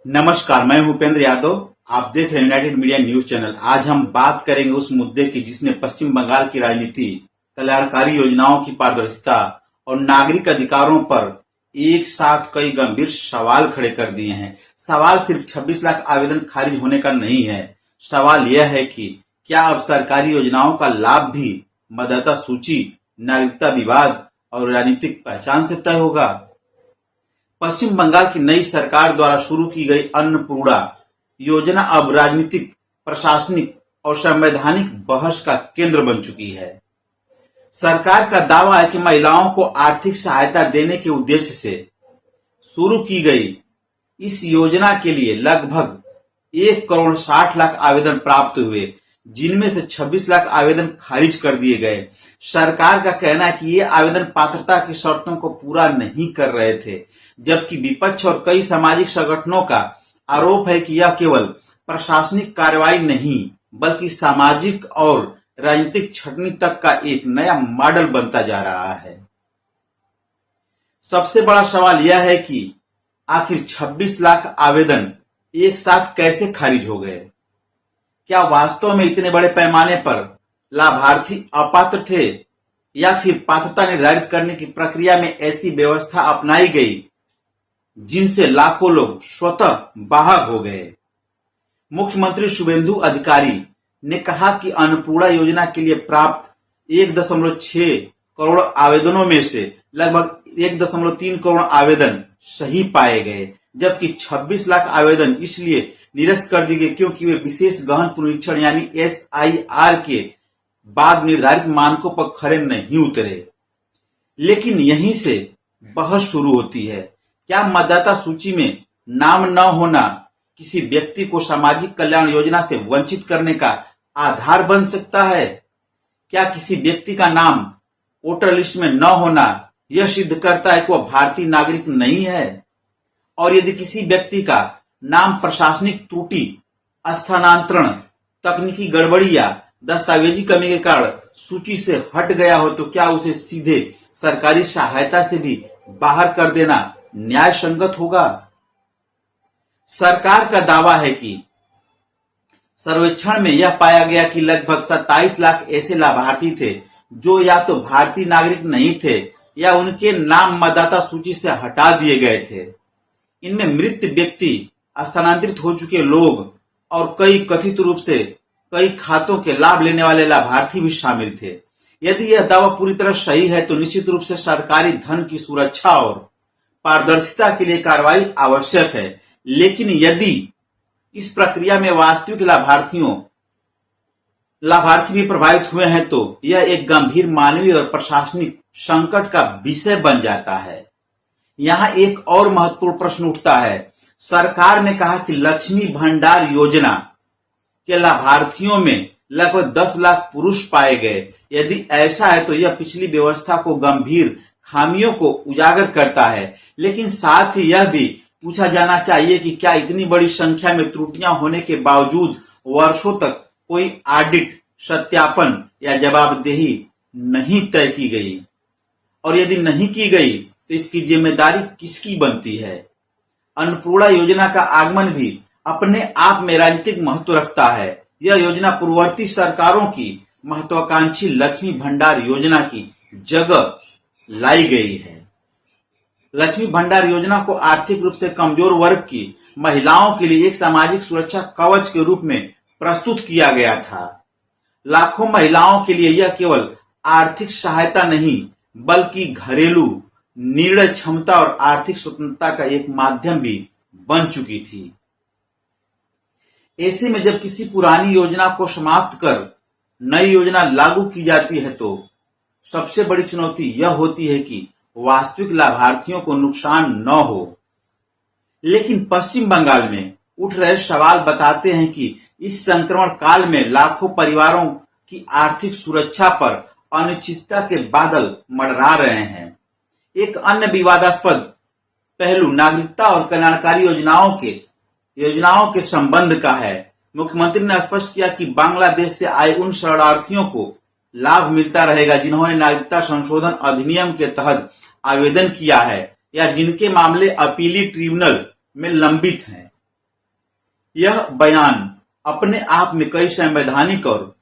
नमस्कार, मैं भूपेंद्र यादव। आप देख रहे हैं यूनाइटेड मीडिया न्यूज चैनल। आज हम बात करेंगे उस मुद्दे की जिसने पश्चिम बंगाल की राजनीति, कल्याणकारी योजनाओं की पारदर्शिता और नागरिक अधिकारों पर एक साथ कई गंभीर सवाल खड़े कर दिए हैं। सवाल सिर्फ 26 लाख आवेदन खारिज होने का नहीं है। सवाल यह है कि क्या अब सरकारी योजनाओं का लाभ भी मतदाता सूची, नागरिकता विवाद और राजनीतिक पहचान से तय होगा। पश्चिम बंगाल की नई सरकार द्वारा शुरू की गई अन्नपूर्णा योजना अब राजनीतिक, प्रशासनिक और संवैधानिक बहस का केंद्र बन चुकी है। सरकार का दावा है कि महिलाओं को आर्थिक सहायता देने के उद्देश्य से शुरू की गई इस योजना के लिए लगभग 1,60,00,000 आवेदन प्राप्त हुए, जिनमें से 26 लाख आवेदन खारिज कर दिए गए। सरकार का कहना है कि ये आवेदन पात्रता की शर्तों को पूरा नहीं कर रहे थे, जबकि विपक्ष और कई सामाजिक संगठनों का आरोप है कि यह केवल प्रशासनिक कार्रवाई नहीं बल्कि सामाजिक और राजनीतिक छटनी तक का एक नया मॉडल बनता जा रहा है। सबसे बड़ा सवाल यह है कि आखिर 26 लाख आवेदन एक साथ कैसे खारिज हो गए। क्या वास्तव में इतने बड़े पैमाने पर लाभार्थी अपात्र थे या फिर पात्रता निर्धारित करने की प्रक्रिया में ऐसी व्यवस्था अपनाई गई जिनसे लाखों लोग स्वतः बाहर हो गए। मुख्यमंत्री शुभेंदु अधिकारी ने कहा कि अन्नपूर्णा योजना के लिए प्राप्त 1.6 करोड़ आवेदनों में से लगभग 1.3 करोड़ आवेदन सही पाए गए, जबकि 26 लाख आवेदन इसलिए निरस्त कर दिए गए क्योंकि वे विशेष गहन पुनरीक्षण यानी SIR के बाद निर्धारित मानकों पर खरे नहीं उतरे। लेकिन यहीं से बहस शुरू होती है। क्या मतदाता सूची में नाम न होना किसी व्यक्ति को सामाजिक कल्याण योजना से वंचित करने का आधार बन सकता है? क्या किसी व्यक्ति का नाम वोटर लिस्ट में न होना यह सिद्ध करता है कि वह भारतीय नागरिक नहीं है? और यदि किसी व्यक्ति का नाम प्रशासनिक त्रुटि, स्थानांतरण, तकनीकी गड़बड़ी या दस्तावेजी कमी के कारण सूची से हट गया हो, तो क्या उसे सीधे सरकारी सहायता से भी बाहर कर देना न्याय संगत होगा? सरकार का दावा है कि सर्वेक्षण में यह पाया गया कि लगभग 27 लाख ऐसे लाभार्थी थे जो या तो भारतीय नागरिक नहीं थे या उनके नाम मतदाता सूची से हटा दिए गए थे। इनमें मृत व्यक्ति, स्थानांतरित हो चुके लोग और कई कथित रूप से कई खातों के लाभ लेने वाले लाभार्थी भी शामिल थे। यदि यह दावा पूरी तरह सही है तो निश्चित रूप से सरकारी धन की सुरक्षा और पारदर्शिता के लिए कार्रवाई आवश्यक है। लेकिन यदि इस प्रक्रिया में वास्तविक लाभार्थी भी प्रभावित हुए हैं तो यह एक गंभीर मानवीय और प्रशासनिक संकट का विषय बन जाता है। यहाँ एक और महत्वपूर्ण प्रश्न उठता है। सरकार ने कहा कि लक्ष्मी भंडार योजना के लाभार्थियों में लगभग 10 लाख पुरुष पाए गए। यदि ऐसा है तो यह पिछली व्यवस्था को गंभीर खामियों को उजागर करता है। लेकिन साथ ही यह भी पूछा जाना चाहिए कि क्या इतनी बड़ी संख्या में त्रुटियां होने के बावजूद वर्षों तक कोई ऑडिट, सत्यापन या जवाबदेही नहीं तय की गई? और यदि नहीं की गई तो इसकी जिम्मेदारी किसकी बनती है? अन्नपूर्णा योजना का आगमन भी अपने आप में राजनीतिक महत्व रखता है। यह योजना पूर्ववर्ती सरकारों की महत्वाकांक्षी लक्ष्मी भंडार योजना की जगह लाई गई है। लक्ष्मी भंडार योजना को आर्थिक रूप से कमजोर वर्ग की महिलाओं के लिए एक सामाजिक सुरक्षा कवच के रूप में प्रस्तुत किया गया था। लाखों महिलाओं के लिए यह केवल आर्थिक सहायता नहीं बल्कि घरेलू निर्णय क्षमता और आर्थिक स्वतंत्रता का एक माध्यम भी बन चुकी थी। ऐसे में जब किसी पुरानी योजना को समाप्त कर नई योजना लागू की जाती है तो सबसे बड़ी चुनौती यह होती है कि वास्तविक लाभार्थियों को नुकसान न हो। लेकिन पश्चिम बंगाल में उठ रहे सवाल बताते हैं कि इस संक्रमण काल में लाखों परिवारों की आर्थिक सुरक्षा पर अनिश्चितता के बादल मंडरा रहे हैं। एक अन्य विवादास्पद पहलू नागरिकता और कल्याणकारी योजनाओं के संबंध का है। मुख्यमंत्री ने स्पष्ट किया कि बांग्लादेश से आए उन शरणार्थियों को लाभ मिलता रहेगा जिन्होंने नागरिकता संशोधन अधिनियम के तहत आवेदन किया है या जिनके मामले अपीली ट्रिब्यूनल में लंबित हैं। यह बयान अपने आप में कई संवैधानिक और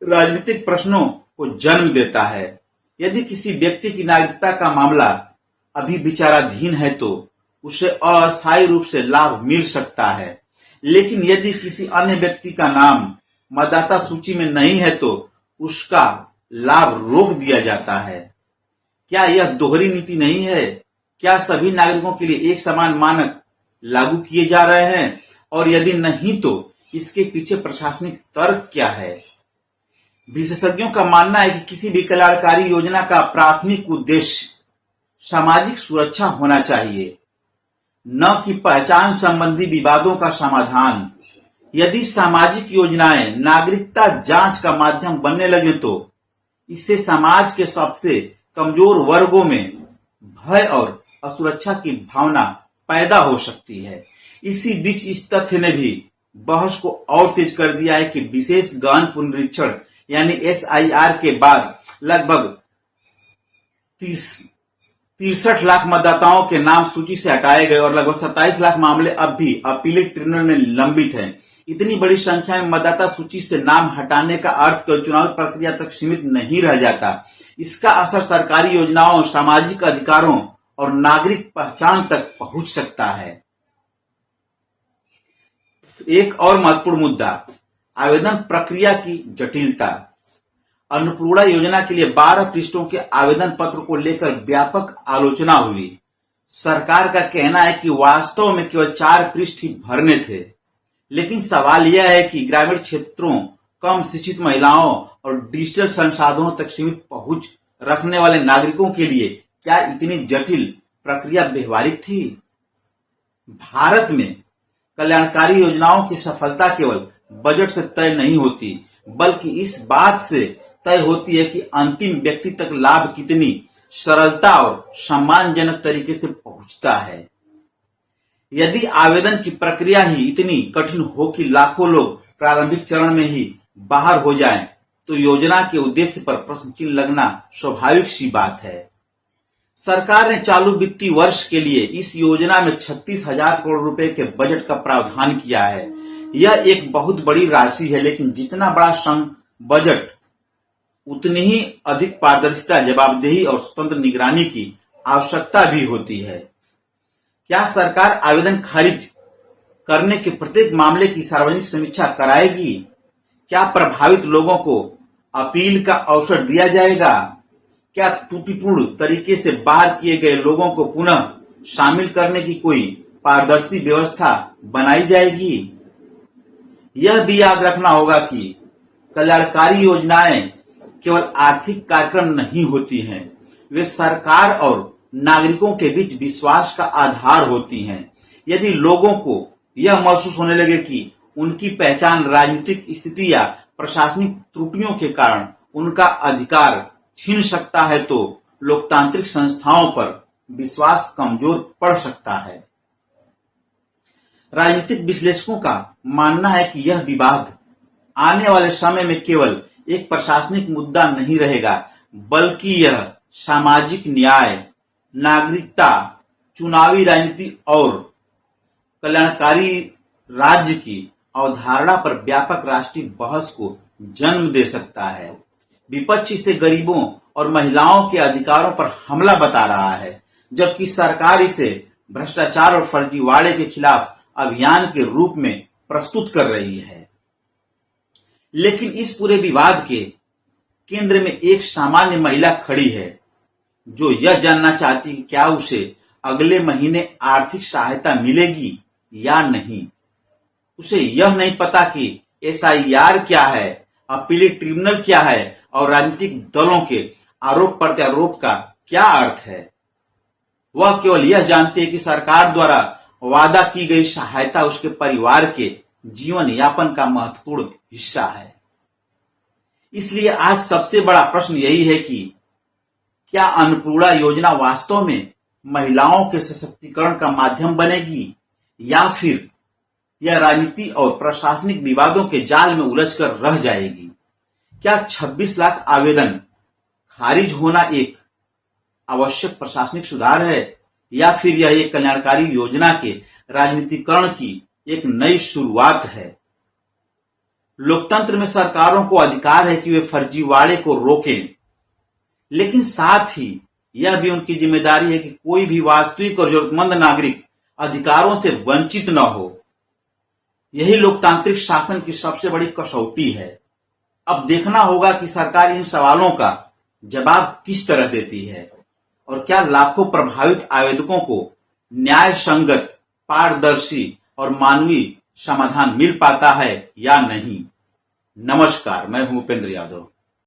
राजनीतिक प्रश्नों को जन्म देता है। यदि किसी व्यक्ति की नागरिकता का मामला अभी विचाराधीन है तो उसे अस्थायी रूप से लाभ मिल सकता है, लेकिन यदि किसी अन्य व्यक्ति का नाम मतदाता सूची में नहीं है तो उसका लाभ रोक दिया जाता है। क्या यह दोहरी नीति नहीं है? क्या सभी नागरिकों के लिए एक समान मानक लागू किए जा रहे हैं? और यदि नहीं तो इसके पीछे प्रशासनिक तर्क क्या है? विशेषज्ञों का मानना है कि किसी भी कल्याणकारी योजना का प्राथमिक उद्देश्य सामाजिक सुरक्षा होना चाहिए, न कि पहचान संबंधी विवादों का समाधान। यदि सामाजिक योजनाएं नागरिकता जांच का माध्यम बनने लगे तो इससे समाज के सबसे कमजोर वर्गों में भय और असुरक्षा की भावना पैदा हो सकती है। इसी बीच इस तथ्य ने भी बहस को और तेज कर दिया है कि विशेष गहन पुनरीक्षण यानी SIR के बाद लगभग 63 लाख मतदाताओं के नाम सूची से हटाए गए और लगभग 27 लाख मामले अब भी अपीलेट ट्रिब्यूनल में लंबित हैं। इतनी बड़ी संख्या में मतदाता सूची से नाम हटाने का अर्थ केवल चुनावी प्रक्रिया तक सीमित नहीं रह जाता। इसका असर सरकारी योजनाओं, सामाजिक अधिकारों और नागरिक पहचान तक पहुंच सकता है। एक और महत्वपूर्ण मुद्दा, आवेदन प्रक्रिया की जटिलता। अन्नपूर्णा योजना के लिए 12 पृष्ठों के आवेदन पत्र को लेकर व्यापक आलोचना हुई। सरकार का कहना है कि वास्तव में केवल 4 पृष्ठ ही भरने थे, लेकिन सवाल यह है कि ग्रामीण क्षेत्रों, कम शिक्षित महिलाओं और डिजिटल संसाधनों तक सीमित पहुंच रखने वाले नागरिकों के लिए क्या इतनी जटिल प्रक्रिया व्यवहारिक थी? भारत में कल्याणकारी योजनाओं की सफलता केवल बजट से तय नहीं होती, बल्कि इस बात से तय होती है कि अंतिम व्यक्ति तक लाभ कितनी सरलता और सम्मानजनक तरीके से पहुंचता है। यदि आवेदन की प्रक्रिया ही इतनी कठिन हो कि लाखों लोग प्रारंभिक चरण में ही बाहर हो जाएं, तो योजना के उद्देश्य पर प्रश्न चिन्ह लगना स्वाभाविक सी बात है। सरकार ने चालू वित्तीय वर्ष के लिए इस योजना में 36,000 करोड़ रुपए के बजट का प्रावधान किया है। यह एक बहुत बड़ी राशि है, लेकिन जितना बड़ा संघ बजट उतनी ही अधिक पारदर्शिता, जवाबदेही और स्वतंत्र निगरानी की आवश्यकता भी होती है। क्या सरकार आवेदन खारिज करने के प्रत्येक मामले की सार्वजनिक समीक्षा कराएगी? क्या प्रभावित लोगों को अपील का अवसर दिया जाएगा? क्या त्रुटिपूर्ण तरीके से बाहर किए गए लोगों को पुनः शामिल करने की कोई पारदर्शी व्यवस्था बनाई जाएगी? यह भी याद रखना होगा कि कल्याणकारी योजनाएं केवल आर्थिक कार्यक्रम नहीं होती हैं, वे सरकार और नागरिकों के बीच विश्वास का आधार होती हैं। यदि लोगों को यह महसूस होने लगे कि उनकी पहचान राजनीतिक स्थिति या प्रशासनिक त्रुटियों के कारण उनका अधिकार छीन सकता है, तो लोकतांत्रिक संस्थाओं पर विश्वास कमजोर पड़ सकता है। राजनीतिक विश्लेषकों का मानना है कि यह विवाद आने वाले समय में केवल एक प्रशासनिक मुद्दा नहीं रहेगा, बल्कि यह सामाजिक न्याय, नागरिकता, चुनावी राजनीति और कल्याणकारी राज्य की अवधारणा पर व्यापक राष्ट्रीय बहस को जन्म दे सकता है। विपक्ष इसे गरीबों और महिलाओं के अधिकारों पर हमला बता रहा है, जबकि सरकार इसे भ्रष्टाचार और फर्जीवाड़े के खिलाफ अभियान के रूप में प्रस्तुत कर रही है। लेकिन इस पूरे विवाद के केंद्र में एक सामान्य महिला खड़ी है, जो यह जानना चाहती है क्या उसे अगले महीने आर्थिक सहायता मिलेगी या नहीं। उसे यह नहीं पता कि SIR क्या है, अपीलेट ट्रिब्यूनल क्या है और राजनीतिक दलों के आरोप प्रत्यारोप का क्या अर्थ है। वह केवल यह जानती है कि सरकार द्वारा वादा की गई सहायता उसके परिवार के जीवन यापन का महत्वपूर्ण हिस्सा है। इसलिए आज सबसे बड़ा प्रश्न यही है कि क्या अन्नपूर्णा योजना वास्तव में महिलाओं के सशक्तिकरण का माध्यम बनेगी, या फिर यह राजनीति और प्रशासनिक विवादों के जाल में उलझकर रह जाएगी। क्या 26 लाख आवेदन खारिज होना एक आवश्यक प्रशासनिक सुधार है, या फिर यह एक कल्याणकारी योजना के राजनीतिकरण की एक नई शुरुआत है। लोकतंत्र में सरकारों को अधिकार है कि वे फर्जीवाड़े को रोकें, लेकिन साथ ही यह भी उनकी जिम्मेदारी है कि कोई भी वास्तविक और जरूरतमंद नागरिक अधिकारों से वंचित न हो। यही लोकतांत्रिक शासन की सबसे बड़ी कसौटी है। अब देखना होगा कि सरकार इन सवालों का जवाब किस तरह देती है और क्या लाखों प्रभावित आवेदकों को न्याय संगत, पारदर्शी और मानवीय समाधान मिल पाता है या नहीं। नमस्कार, मैं हूं उपेंद्र यादव।